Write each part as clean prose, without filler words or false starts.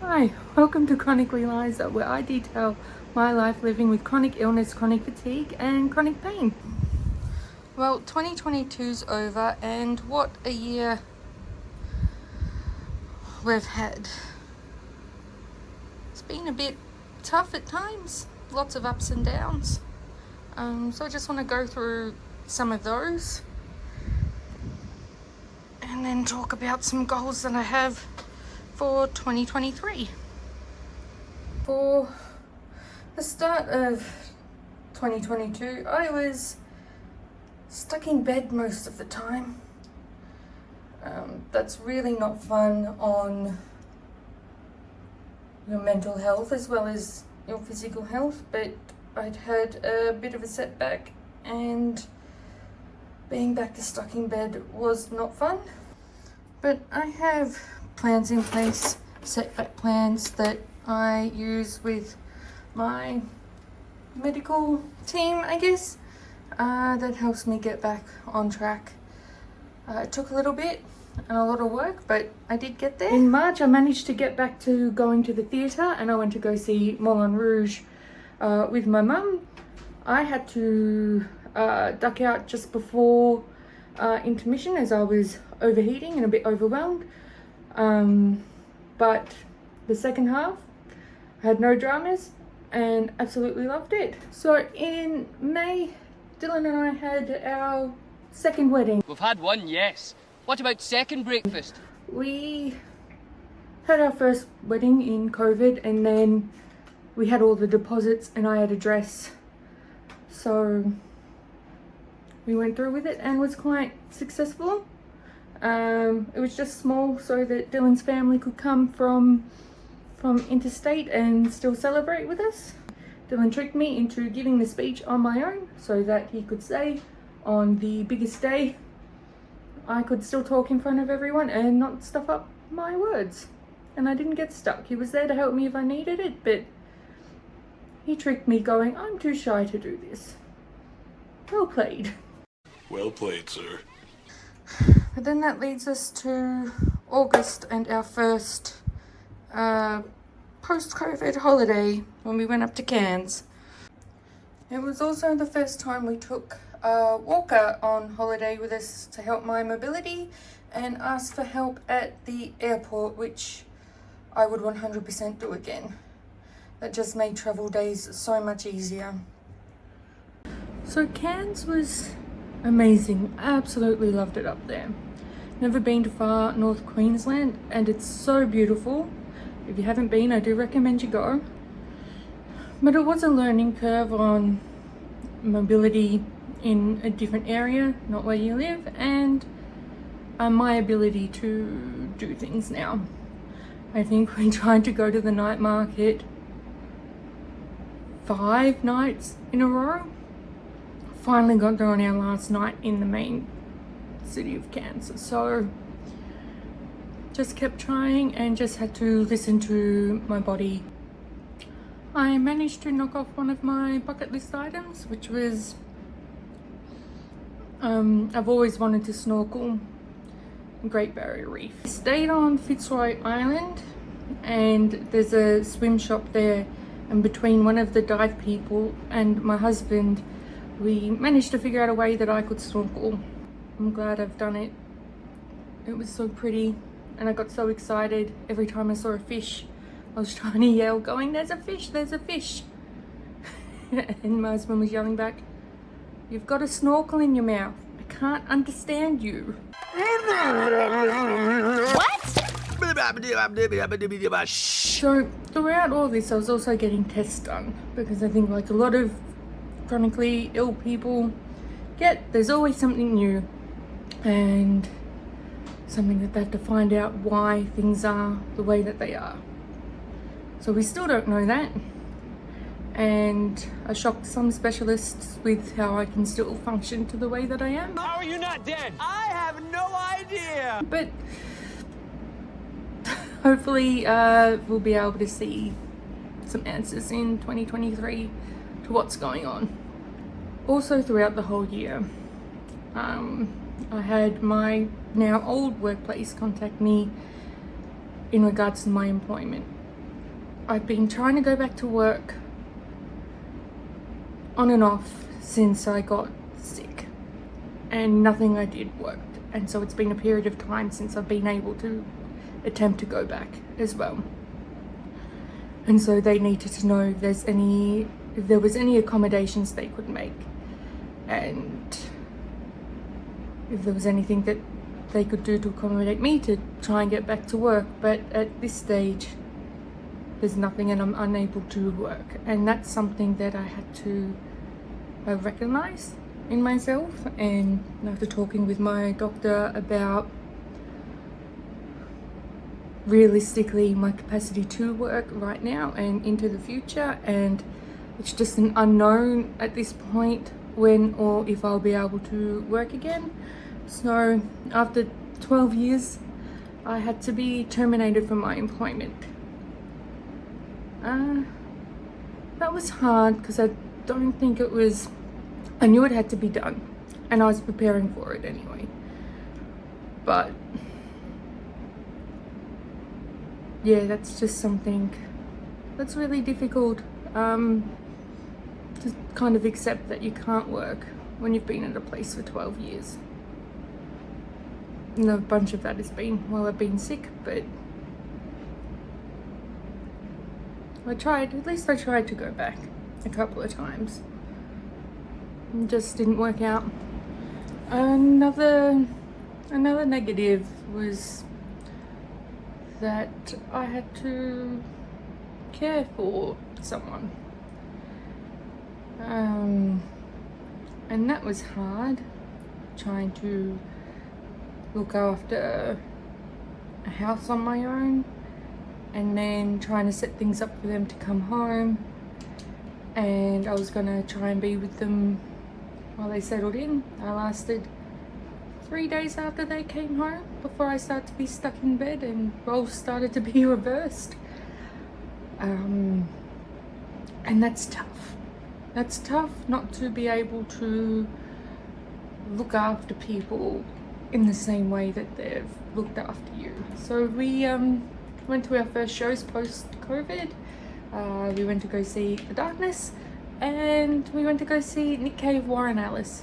Hi, welcome to Chronically Liza, where I detail my life living with chronic illness, chronic fatigue, and chronic pain. Well, 2022's over, and what a year we've had. It's been a bit tough at times, lots of ups and downs. So I just want to go through some of those and then talk about some goals that I have for 2023. For the start of 2022, I was stuck in bed most of the time. That's really not fun on your mental health as well as your physical health, but I'd had a bit of a setback and being back to stuck in bed was not fun. But I have plans in place, setback plans that I use with my medical team, I guess, that helps me get back on track. It took a little bit and a lot of work, but I did get there. In March, I managed to get back to going to the theatre, and I went to go see Moulin Rouge with my mum. I had to duck out just before intermission as I was overheating and a bit overwhelmed. But the second half, I had no dramas and absolutely loved it. So in May, Dylan and I had our second wedding. We've had one, yes. What about second breakfast? We had our first wedding in COVID, and then we had all the deposits and I had a dress. So we went through with it and was quite successful. It was just small so that Dylan's family could come from interstate and still celebrate with us. Dylan tricked me into giving the speech on my own so that he could say on the biggest day I could still talk in front of everyone and not stuff up my words. And I didn't get stuck. He was there to help me if I needed it, but he tricked me going, I'm too shy to do this. Well played. Well played, sir. But then that leads us to August and our first post-COVID holiday when we went up to Cairns. It was also the first time we took Walker on holiday with us to help my mobility and asked for help at the airport, which I would 100% do again. That just made travel days so much easier. So Cairns was amazing. I absolutely loved it up there. Never been to far North Queensland and it's so beautiful. If you haven't been, I do recommend you go. But it was a learning curve on mobility in a different area, not where you live, and my ability to do things now. I think we tried to go to the night market 5 nights in a row. Finally got there on our last night in the main city of Cairns. So just kept trying and just had to listen to my body. I managed to knock off one of my bucket list items, which was I've always wanted to snorkel Great Barrier Reef. I stayed on Fitzroy Island and there's a swim shop there, and between one of the dive people and my husband we managed to figure out a way that I could snorkel. I'm glad I've done it. It was so pretty and I got so excited every time I saw a fish. I was trying to yell going, there's a fish, there's a fish. And my husband was yelling back, you've got a snorkel in your mouth. I can't understand you. What? So throughout all this I was also getting tests done because I think like a lot of chronically ill people there's always something new and something that they have to find out why things are the way that they are. So we still don't know that, and I shocked some specialists with how I can still function to the way that I am. How are you not dead? I have no idea. But hopefully we'll be able to see some answers in 2023 to what's going on. Also throughout the whole year, I had my now old workplace contact me in regards to my employment. I've been trying to go back to work on and off since I got sick, and nothing I did worked, and so it's been a period of time since I've been able to attempt to go back as well. And so they needed to know if there was any accommodations they could make, and if there was anything that they could do to accommodate me to try and get back to work. But at this stage there's nothing, and I'm unable to work, and that's something that I had to recognize in myself. And after talking with my doctor about realistically my capacity to work right now and into the future, and it's just an unknown at this point when or if I'll be able to work again. So after 12 years I had to be terminated from my employment. That was hard because I don't think it was, I knew it had to be done and I was preparing for it anyway, but yeah, that's just something that's really difficult, to kind of accept that you can't work when you've been at a place for 12 years. And a bunch of that has been while I've been sick, but at least I tried to go back a couple of times. It just didn't work out. Another negative was that I had to care for someone. And that was hard, trying to look after a house on my own and then trying to set things up for them to come home, and I was gonna try and be with them while they settled in. I lasted 3 days after they came home before I started to be stuck in bed and roles started to be reversed. And that's tough. That's tough not to be able to look after people in the same way that they've looked after you. So we went to our first shows post-COVID. We went to go see The Darkness, and we went to go see Nick Cave, Warren Ellis.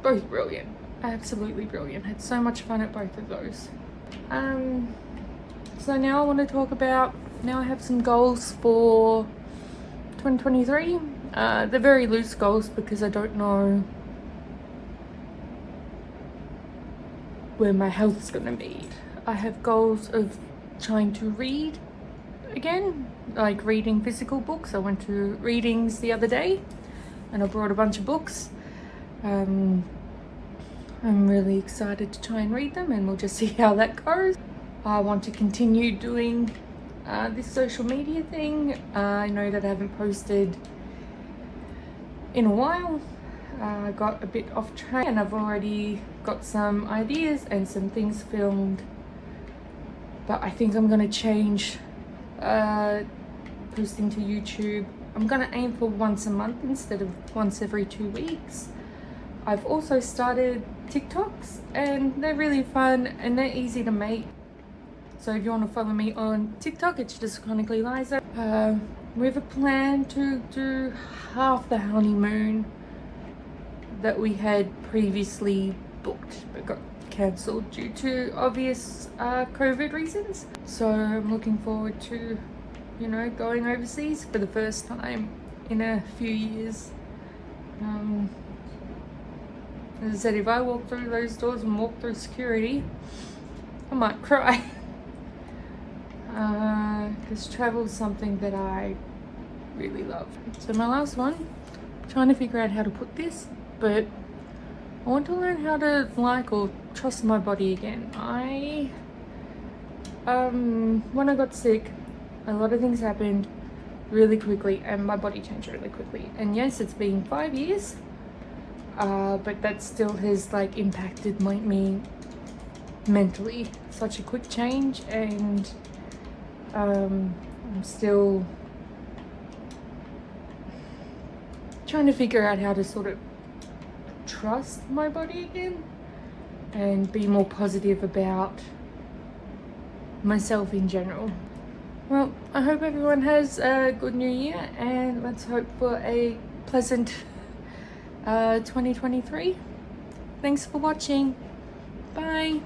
Both brilliant, absolutely brilliant. Had so much fun at both of those. So now I want to talk about, now I have some goals for 2023. They're very loose goals because I don't know where my health's gonna be. I have goals of trying to read again, like reading physical books. I went to readings the other day and I brought a bunch of books. I'm really excited to try and read them, and we'll just see how that goes. I want to continue doing this social media thing. I know that I haven't posted in a while. I got a bit off track and I've already got some ideas and some things filmed, but I think I'm gonna change posting to YouTube. I'm gonna aim for once a month instead of once every 2 weeks. I've also started TikToks and they're really fun and they're easy to make. So if you want to follow me on TikTok, it's just Chronically Liza. We have a plan to do half the honeymoon that we had previously booked but got cancelled due to obvious COVID reasons. So I'm looking forward to, you know, going overseas for the first time in a few years. As I said, if I walk through those doors and walk through security, I might cry. Because travel is something that I really love. So my last one, I'm trying to figure out how to put this, but I want to learn how to like or trust my body again. When I got sick, a lot of things happened really quickly and my body changed really quickly. And yes, it's been 5 years, but that still has like impacted me mentally. Such a quick change, and I'm still trying to figure out how to sort of trust my body again and be more positive about myself in general. Well, I hope everyone has a good new year, and let's hope for a pleasant 2023. Thanks for watching. Bye.